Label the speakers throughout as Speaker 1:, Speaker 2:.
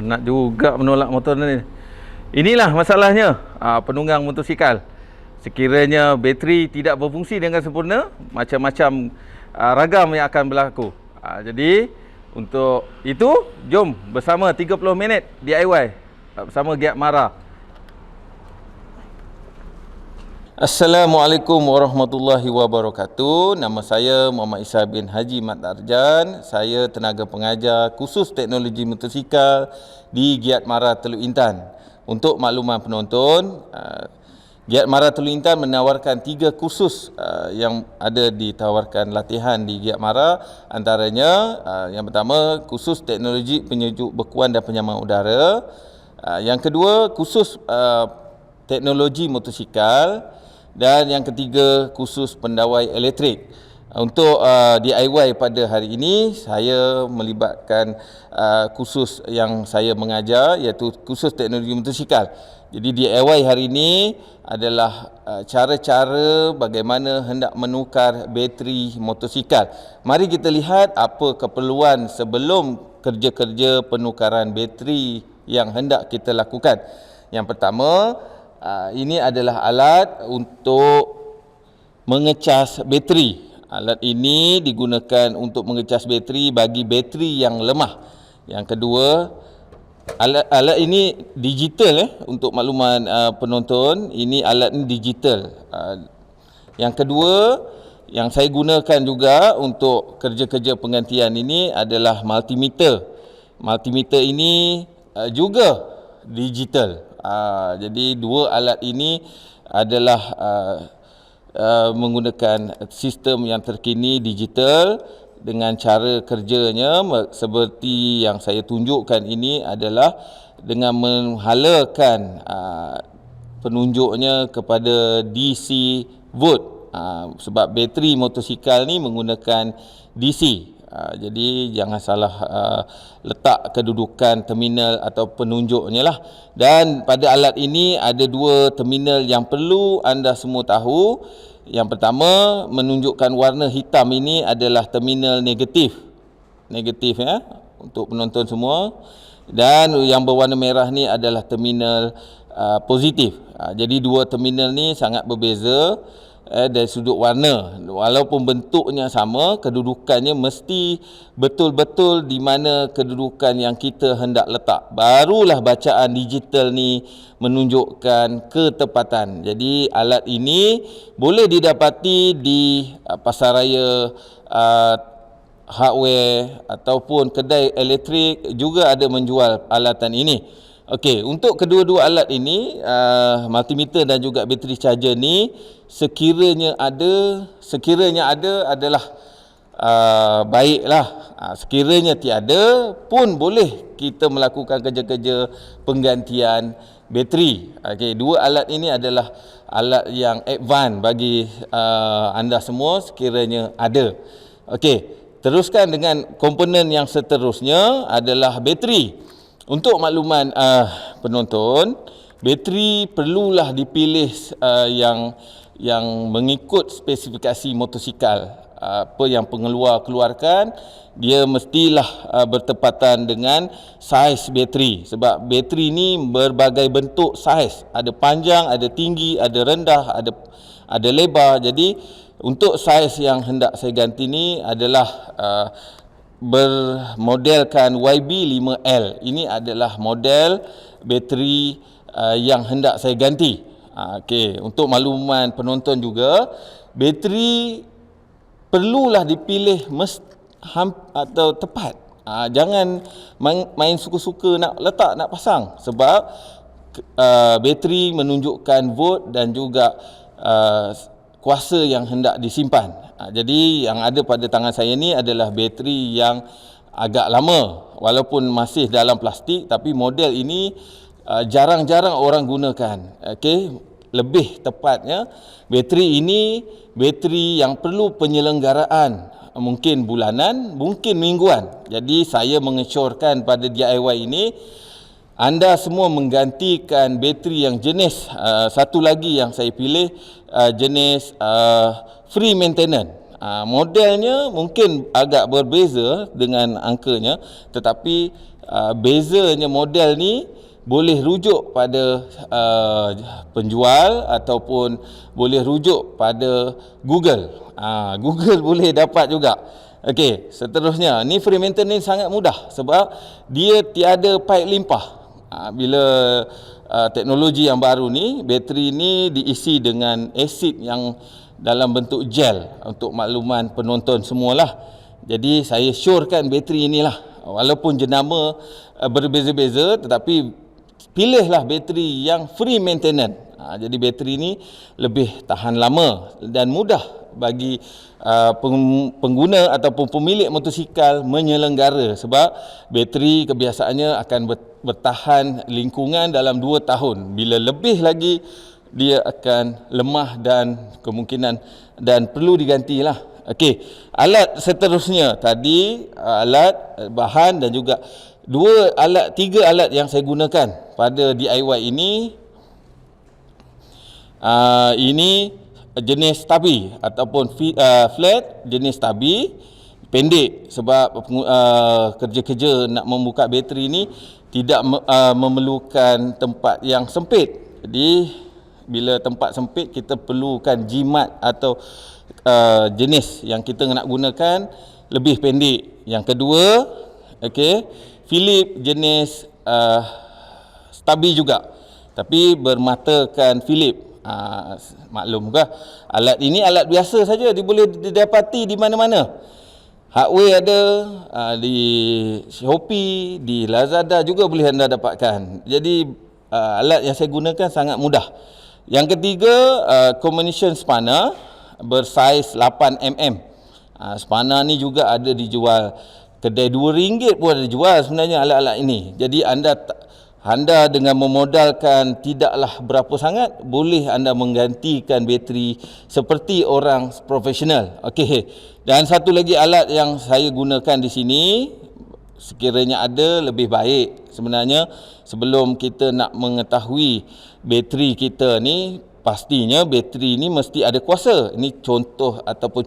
Speaker 1: Penat juga menolak motor ni. Inilah masalahnya penunggang motosikal. Sekiranya bateri tidak berfungsi dengan sempurna, macam-macam ragam yang akan berlaku. Jadi untuk itu, jom bersama 30 minit DIY bersama Giat Mara. Assalamualaikum warahmatullahi wabarakatuh. Nama saya Muhammad Isa bin Haji Mat Arjan. Saya tenaga pengajar khusus teknologi motosikal di Giat Mara Teluk Intan. Untuk makluman penonton, Giat Mara Teluk Intan menawarkan 3 kursus yang ada ditawarkan latihan di Giat Mara. Antaranya yang pertama, kursus teknologi penyejuk bekuan dan penyaman udara. Yang kedua, kursus teknologi motosikal. Dan yang ketiga, kursus pendawai elektrik. Untuk DIY pada hari ini, saya melibatkan kursus yang saya mengajar, iaitu kursus teknologi motosikal. Jadi DIY hari ini adalah cara-cara bagaimana hendak menukar bateri motosikal. Mari kita lihat apa keperluan sebelum kerja-kerja penukaran bateri yang hendak kita lakukan. Yang pertama, ini adalah alat untuk mengecas bateri. Alat ini digunakan untuk mengecas bateri bagi bateri yang lemah. Yang kedua, alat ini digital untuk makluman penonton. Ini alat ini digital. Yang kedua, yang saya gunakan juga untuk kerja-kerja penggantian ini adalah multimeter. Multimeter ini juga digital. Jadi dua alat ini adalah menggunakan sistem yang terkini digital. Dengan cara kerjanya seperti yang saya tunjukkan ini adalah dengan menghalakan penunjuknya kepada DC volt, sebab bateri motosikal ni menggunakan DC. Jadi jangan salah letak kedudukan terminal atau penunjuknya lah. Dan pada alat ini ada 2 terminal yang perlu anda semua tahu. Yang pertama, menunjukkan warna hitam ini adalah terminal negatif. Negatif untuk penonton semua. Dan yang berwarna merah ni adalah terminal positif. Jadi 2 terminal ni sangat berbeza dari sudut warna. Walaupun bentuknya sama, kedudukannya mesti betul-betul di mana kedudukan yang kita hendak letak. Barulah bacaan digital ni menunjukkan ketepatan. Jadi alat ini boleh didapati di pasaraya hardware ataupun kedai elektrik juga ada menjual alatan ini. Okey, untuk kedua-dua alat ini, multimeter dan juga bateri charger ni sekiranya ada adalah baiklah. Sekiranya tiada pun boleh kita melakukan kerja-kerja penggantian bateri. Okey, 2 alat ini adalah alat yang advance bagi anda semua sekiranya ada. Okey, teruskan dengan komponen yang seterusnya adalah bateri. Untuk makluman penonton, bateri perlulah dipilih yang mengikut spesifikasi motosikal. Apa yang pengeluar keluarkan, dia mestilah bertepatan dengan saiz bateri. Sebab bateri ni berbagai bentuk saiz. Ada panjang, ada tinggi, ada rendah, ada lebar. Jadi untuk saiz yang hendak saya ganti ni adalah bermodelkan YB5L. Ini adalah model bateri yang hendak saya ganti. Okey, untuk makluman penonton juga, bateri perlulah dipilih atau tepat. Jangan main suka-suka nak letak, nak pasang, sebab bateri menunjukkan volt dan juga kuasa yang hendak disimpan. Jadi yang ada pada tangan saya ni adalah bateri yang agak lama, walaupun masih dalam plastik, tapi model ini jarang-jarang orang gunakan. Okey, lebih tepatnya bateri ini bateri yang perlu penyelenggaraan, mungkin bulanan, mungkin mingguan. Jadi saya mengesyorkan pada DIY ini anda semua menggantikan bateri yang jenis satu lagi yang saya pilih, jenis free maintenance. Modelnya mungkin agak berbeza dengan angkanya, tetapi bezanya model ni boleh rujuk pada penjual ataupun boleh rujuk pada Google. Google boleh dapat juga. Okey, seterusnya ni free maintenance sangat mudah sebab dia tiada paip limpah. Bila teknologi yang baru ni, bateri ni diisi dengan asid yang dalam bentuk gel, untuk makluman penonton semualah. Jadi saya syorkan bateri inilah, walaupun jenama berbeza-beza, tetapi pilihlah bateri yang free maintenance. Jadi bateri ni lebih tahan lama dan mudah bagi pengguna ataupun pemilik motosikal menyelenggara, sebab bateri kebiasaannya akan bertahan lingkungan dalam 2 tahun. Bila lebih lagi dia akan lemah dan kemungkinan dan perlu digantilah. Okey, alat seterusnya tadi alat bahan dan juga 3 alat yang saya gunakan pada DIY ini. Ini jenis tabi ataupun flat jenis tabi pendek, sebab kerja-kerja nak membuka bateri ni tidak memerlukan tempat yang sempit. Jadi bila tempat sempit, kita perlukan jimat atau jenis yang kita nak gunakan lebih pendek. Yang kedua, okey, Philip jenis tabi juga, tapi bermatakan Philip. Maklumkah, alat ini alat biasa saja, dia boleh didapati di mana-mana. Hardware ada, di Shopee, di Lazada juga boleh anda dapatkan. Jadi alat yang saya gunakan sangat mudah. Yang ketiga, combination spanner bersaiz 8mm. Spanner ni juga ada dijual, kedai RM2 pun ada jual sebenarnya alat-alat ini. Jadi anda dengan memodalkan tidaklah berapa sangat, boleh anda menggantikan bateri seperti orang profesional. Okey. Dan satu lagi alat yang saya gunakan di sini, sekiranya ada lebih baik sebenarnya, sebelum kita nak mengetahui bateri kita ni, pastinya bateri ni mesti ada kuasa. Ini contoh ataupun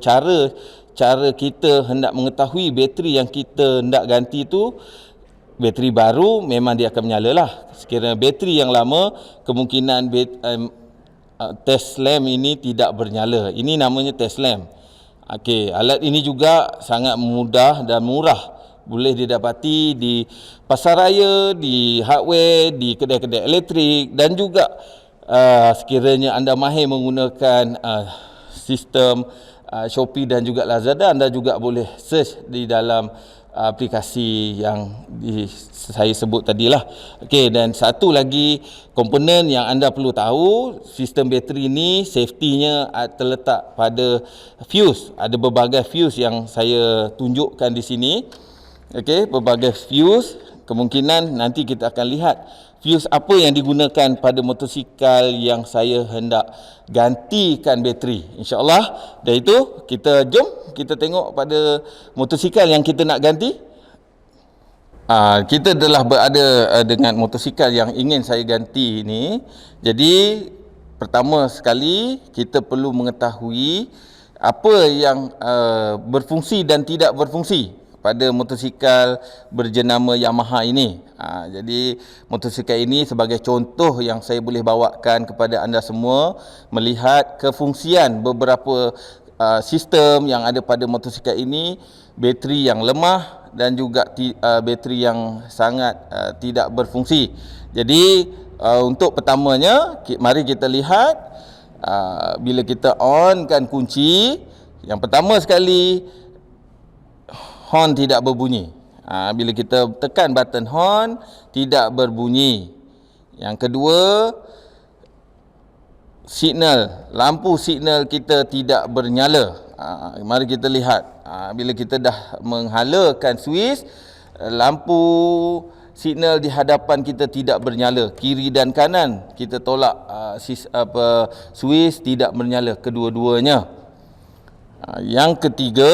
Speaker 1: cara kita hendak mengetahui bateri yang kita hendak ganti tu. Bateri baru memang dia akan menyala lah. Sekiranya bateri yang lama, kemungkinan test lamp ini tidak bernyala. Ini namanya test lamp. Okey, alat ini juga sangat mudah dan murah. Boleh didapati di pasar raya, di hardware, di kedai-kedai elektrik, dan juga sekiranya anda mahir menggunakan sistem Shopee dan juga Lazada, anda juga boleh search di dalam aplikasi yang saya sebut tadilah. Okey, dan satu lagi komponen yang anda perlu tahu, sistem bateri ini safety-nya terletak pada fuse. Ada berbagai fuse yang saya tunjukkan di sini. Okey, berbagai fuse. Kemungkinan nanti kita akan lihat fuse apa yang digunakan pada motosikal yang saya hendak gantikan bateri, insya-Allah. Dan itu jom kita tengok pada motosikal yang kita nak ganti. Kita telah berada dengan motosikal yang ingin saya ganti ini. Jadi pertama sekali kita perlu mengetahui apa yang berfungsi dan tidak berfungsi pada motosikal berjenama Yamaha ini. Jadi motosikal ini sebagai contoh yang saya boleh bawakan kepada anda semua, melihat kefungsian beberapa sistem yang ada pada motosikal ini, bateri yang lemah dan juga bateri yang sangat tidak berfungsi. Jadi untuk pertamanya, mari kita lihat bila kita onkan kunci, yang pertama sekali horn tidak berbunyi. Bila kita tekan button horn, tidak berbunyi. Yang kedua, lampu signal kita tidak bernyala. Mari kita lihat. Bila kita dah menghalakan switch, lampu signal di hadapan kita tidak bernyala. Kiri dan kanan kita tolak switch, tidak bernyala kedua-duanya. Yang ketiga,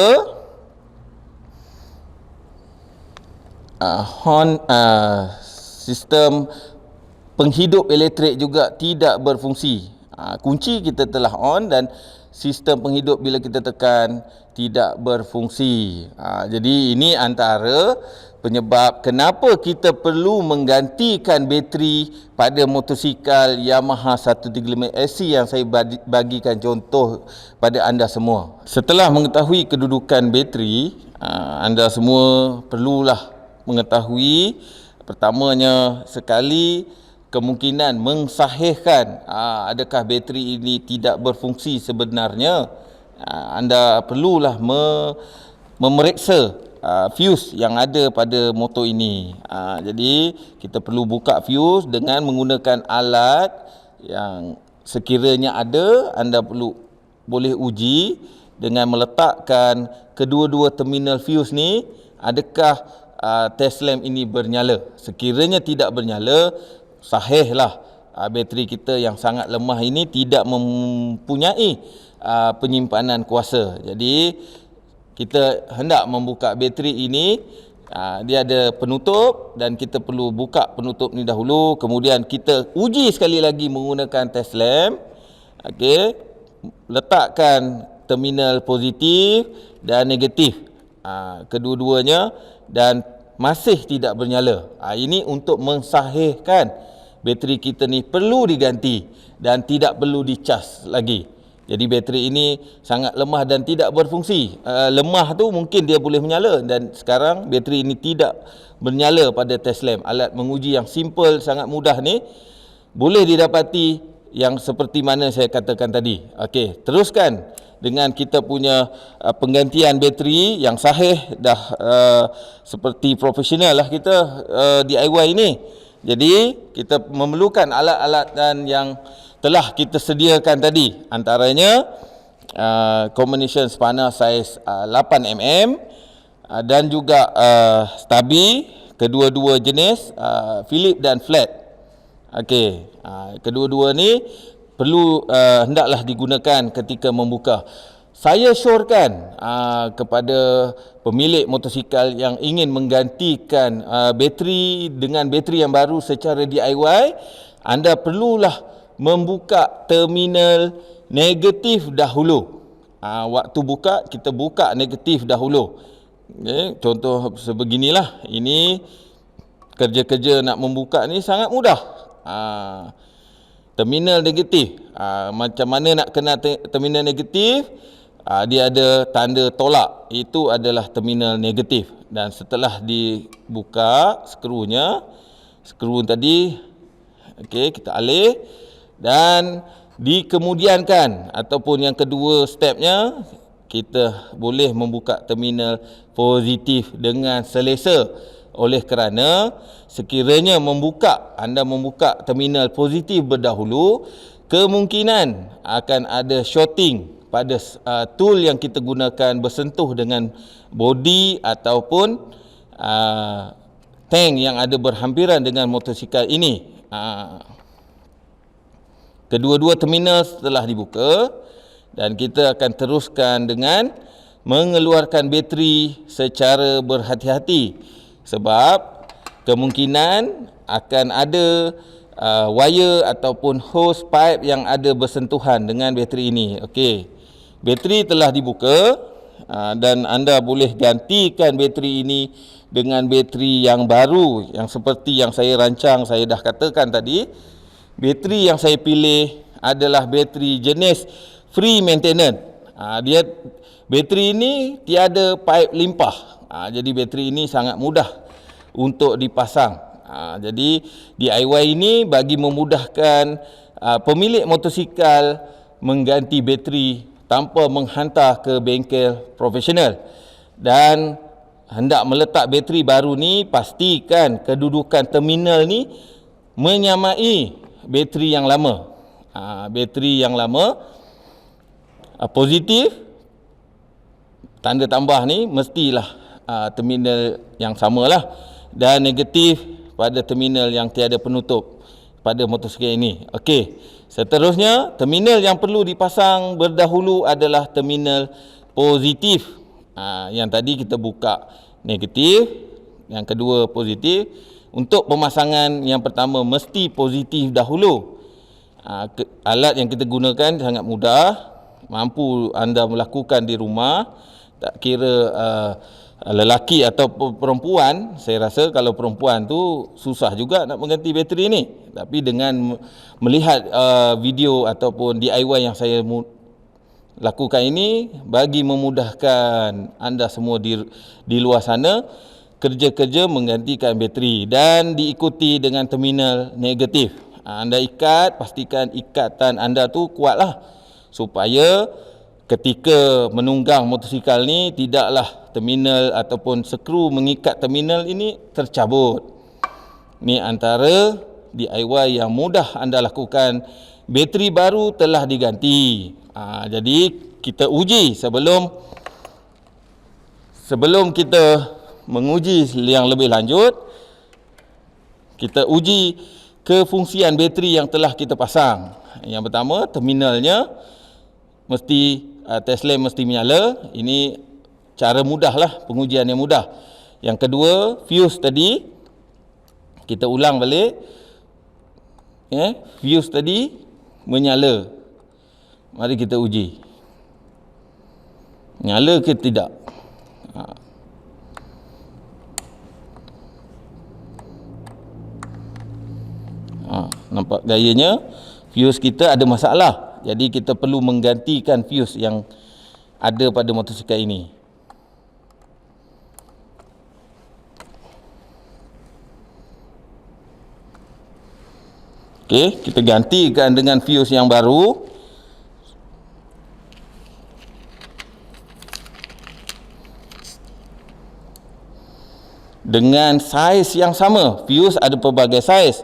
Speaker 1: sistem penghidup elektrik juga tidak berfungsi. Kunci kita telah on dan sistem penghidup bila kita tekan tidak berfungsi. Jadi ini antara penyebab kenapa kita perlu menggantikan bateri pada motosikal Yamaha 135 SC yang saya bagikan contoh pada anda semua. Setelah mengetahui kedudukan bateri, anda semua perlulah mengetahui pertamanya sekali kemungkinan mengsahihkan adakah bateri ini tidak berfungsi sebenarnya. Anda perlulah memeriksa fuse yang ada pada motor ini. Jadi kita perlu buka fuse dengan menggunakan alat yang sekiranya ada. Anda boleh uji dengan meletakkan kedua-dua terminal fuse ni, adakah test lamp ini bernyala. Sekiranya tidak bernyala, sahihlah bateri kita yang sangat lemah ini tidak mempunyai penyimpanan kuasa. Jadi kita hendak membuka bateri ini, dia ada penutup dan kita perlu buka penutup ni dahulu, kemudian kita uji sekali lagi menggunakan test lamp. Okey, letakkan terminal positif dan negatif kedua-duanya dan masih tidak bernyala. Ini untuk mensahihkan bateri kita ni perlu diganti dan tidak perlu dicas lagi. Jadi bateri ini sangat lemah dan tidak berfungsi. Lemah tu mungkin dia boleh menyala, dan sekarang bateri ini tidak bernyala pada test lamp. Alat menguji yang simple, sangat mudah ni boleh didapati yang seperti mana saya katakan tadi. Okey, teruskan dengan kita punya penggantian bateri yang sahih, dah seperti profesional lah kita DIY ini. Jadi kita memerlukan alat-alat dan yang telah kita sediakan tadi, antaranya combination spanner saiz 8mm dan juga stabi kedua-dua jenis Phillips dan flat. Okey, kedua-dua ni perlu hendaklah digunakan ketika membuka. Saya syorkan kepada pemilik motosikal yang ingin menggantikan bateri dengan bateri yang baru secara DIY, anda perlulah membuka terminal negatif dahulu. Waktu buka, kita buka negatif dahulu. Okay, contoh sebeginilah. Ini kerja-kerja nak membuka ni sangat mudah. Terminal negatif, macam mana nak kena terminal negatif? Dia ada tanda tolak, itu adalah terminal negatif. Dan setelah dibuka skrunya, skru tadi, okey, kita alih dan dikemudiankan, ataupun yang kedua stepnya, kita boleh membuka terminal positif dengan selesa. Oleh kerana sekiranya anda membuka terminal positif berdahulu, kemungkinan akan ada shorting pada tool yang kita gunakan bersentuh dengan bodi ataupun tank yang ada berhampiran dengan motosikal ini. Kedua-dua terminal telah dibuka dan kita akan teruskan dengan mengeluarkan bateri secara berhati-hati, sebab kemungkinan akan ada wire ataupun hose pipe yang ada bersentuhan dengan bateri ini. Okey, bateri telah dibuka dan anda boleh gantikan bateri ini dengan bateri yang baru, yang seperti yang saya rancang. Saya dah katakan tadi, bateri yang saya pilih adalah bateri jenis free maintenance. Bateri ini tiada pipe limpah. Jadi bateri ini sangat mudah untuk dipasang. Jadi DIY ini bagi memudahkan pemilik motosikal mengganti bateri tanpa menghantar ke bengkel profesional. Dan hendak meletak bateri baru ni, pastikan kedudukan terminal ni menyamai bateri yang lama. Bateri yang lama positif, tanda tambah ni mestilah terminal yang samalah, dan negatif pada terminal yang tiada penutup pada motosikal ini. Okey, seterusnya terminal yang perlu dipasang berdahulu adalah terminal positif. Yang tadi kita buka negatif, yang kedua positif. Untuk pemasangan yang pertama mesti positif dahulu. Alat yang kita gunakan sangat mudah, mampu anda melakukan di rumah, tak kira lelaki atau perempuan. Saya rasa kalau perempuan tu susah juga nak mengganti bateri ni, tapi dengan melihat video ataupun DIY yang saya lakukan ini, bagi memudahkan anda semua di luar sana kerja-kerja menggantikan bateri, dan diikuti dengan terminal negatif. Anda ikat, pastikan ikatan anda tu kuatlah, supaya ketika menunggang motosikal ni tidaklah terminal ataupun skru mengikat terminal ini tercabut. Ni antara DIY yang mudah anda lakukan. Bateri baru telah diganti. Jadi kita uji sebelum kita menguji yang lebih lanjut, kita uji kefungsian bateri yang telah kita pasang. Yang pertama, terminalnya mesti test lamp mesti menyala. Ini cara mudahlah, pengujian yang mudah. Yang kedua, fuse tadi kita ulang balik. Fuse tadi menyala. Mari kita uji. Nyala ke tidak? Nampak gayanya fuse kita ada masalah. Jadi kita perlu menggantikan fuse yang ada pada motosikal ini. Okey, kita gantikan dengan fuse yang baru. Dengan saiz yang sama. Fuse ada pelbagai saiz.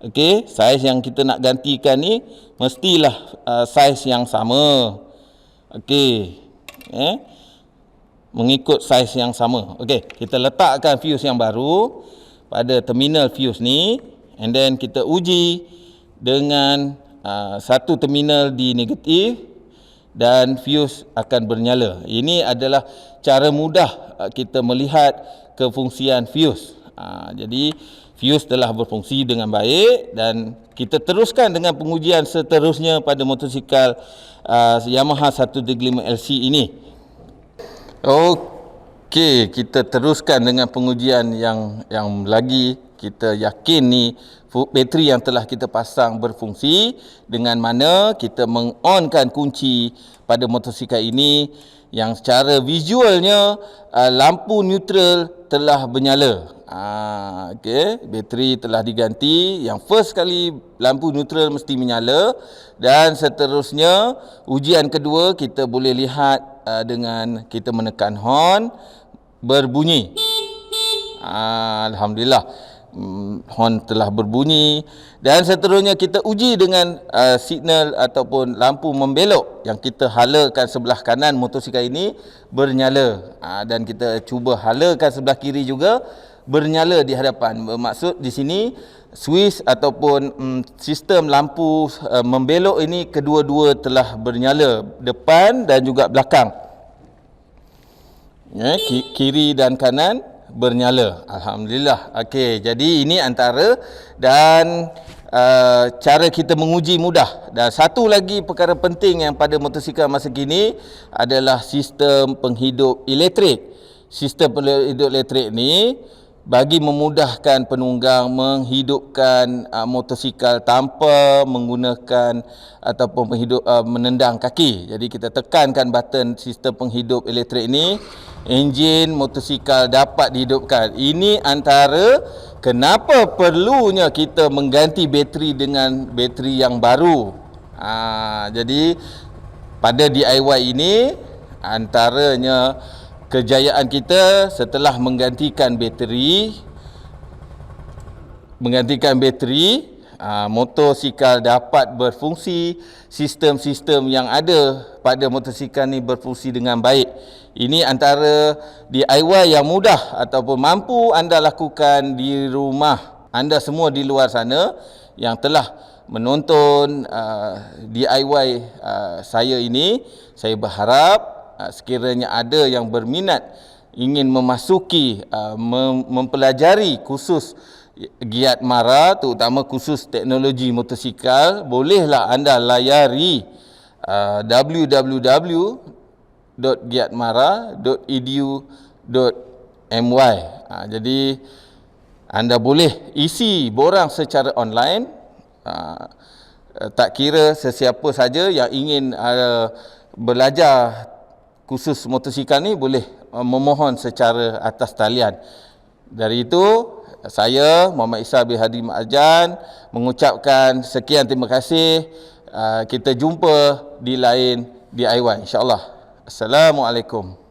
Speaker 1: Okey, saiz yang kita nak gantikan ni mestilah saiz yang sama. Okey. Mengikut saiz yang sama. Okey, kita letakkan fuse yang baru pada terminal fuse ni, and then kita uji dengan satu terminal di negatif, dan fuse akan bernyala. Ini adalah cara mudah kita melihat kefungsian fuse. Jadi fuse telah berfungsi dengan baik, dan kita teruskan dengan pengujian seterusnya pada motosikal Yamaha 135LC ini. Okey, kita teruskan dengan pengujian yang lagi. Kita yakin ni bateri yang telah kita pasang berfungsi, dengan mana kita mengonkan kunci pada motosikal ini, yang secara visualnya lampu neutral telah bernyala. Okey, bateri telah diganti. Yang first kali lampu neutral mesti menyala, dan seterusnya ujian kedua kita boleh lihat dengan kita menekan horn berbunyi. Alhamdulillah, horn telah berbunyi. Dan seterusnya kita uji dengan signal ataupun lampu membelok yang kita halakan sebelah kanan motosikal ini bernyala, dan kita cuba halakan sebelah kiri juga bernyala di hadapan. Bermaksud di sini switch ataupun sistem lampu membelok ini kedua-dua telah bernyala, depan dan juga belakang. Kiri dan kanan bernyala. Alhamdulillah. Okey, jadi ini antara dan cara kita menguji mudah. Dan satu lagi perkara penting yang pada motosikal masa kini adalah sistem penghidup elektrik. Sistem penghidup elektrik ni bagi memudahkan penunggang menghidupkan motosikal tanpa menggunakan ataupun menendang kaki. Jadi kita tekankan button sistem penghidup elektrik ni, enjin motosikal dapat dihidupkan. Ini antara kenapa perlunya kita mengganti bateri dengan bateri yang baru. Jadi pada DIY ini antaranya kejayaan kita setelah menggantikan bateri, motosikal dapat berfungsi, sistem-sistem yang ada pada motosikal ni berfungsi dengan baik. Ini antara DIY yang mudah ataupun mampu anda lakukan di rumah. Anda semua di luar sana yang telah menonton DIY saya ini, saya berharap sekiranya ada yang berminat ingin memasuki mempelajari khusus Giat Mara, terutama khusus teknologi motosikal, bolehlah anda layari www.giatmara.edu.my. Jadi anda boleh isi borang secara online. Tak kira sesiapa saja yang ingin belajar khusus motosikal ni boleh memohon secara atas talian. Dari itu, saya Muhammad Isa bin Hadi Mat Arjan mengucapkan sekian terima kasih. Kita jumpa di lain DIY insya-Allah. Assalamualaikum.